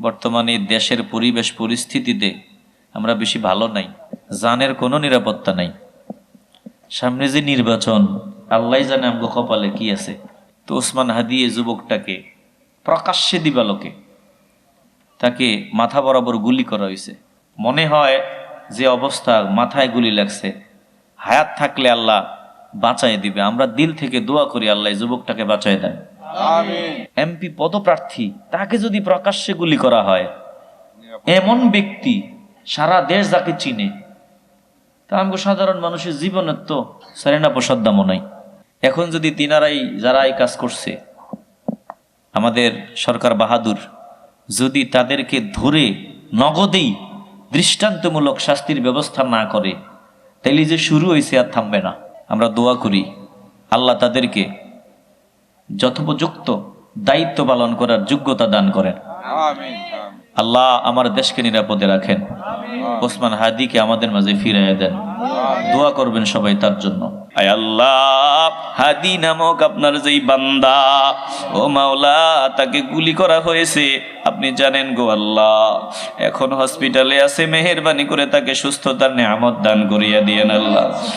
বর্তমানে দেশের পরিবেশ পরিস্থিতিতে আমরা বেশি ভালো নাই, জানের কোনো নিরাপত্তা নাই। সামনে যে নির্বাচন, আল্লাহ জানে আমগো কপালে কি আছে। তো ওসমান হাদি এই যুবকটাকে প্রকাশ্যে দিবালোকে তাকে মাথা বরাবর গুলি করা হয়েছে। মনে হয় যে অবস্থা, মাথায় গুলি লাগছে, হায়াত থাকলে আল্লাহ বাঁচাই দিবে। আমরা দিল থেকে দোয়া করি আল্লাহ যুবকটাকে বাঁচাই দেন। এমপি পদপ্রার্থী, তাকে যদি প্রকাশ্যে গুলি করা হয়, এমন ব্যক্তি সারা দেশ যাকে চিনে, তা আমাকে সাধারণ মানুষের জীবনের তো সারেনা প্রসাদ দামও নাই। এখন যদি তিনারাই যারা এই কাজ করছে, আমাদের সরকার বাহাদুর যদি তাদেরকে ধরে নগদেই দৃষ্টান্তমূলক শাস্তির ব্যবস্থা না করে, তাইলে যে শুরু হয়েছে আর থামবে না। আমরা দোয়া করি আল্লাহ তাদেরকে যথোপযুক্ত দায়িত্ব পালন করার যোগ্যতা দান করেন। আল্লাহ আমার দেশকে নিরাপদে রাখেন। ওসমান হাদিকে আমাদের মাঝে ফিরাইয়া দেন। দোয়া করবেন সবাই তার জন্য। আয় আল্লাহ, হাদি নামক আপনার যেই বান্দা, ও মাওলা, তাকে গুলি করা হয়েছে, আপনি জানেন গো আল্লাহ। এখন হসপিটালে আছে, মেহেরবানি করে তাকে সুস্থতার নেয়ামত দান করিয়া দিয়েন আল্লাহ।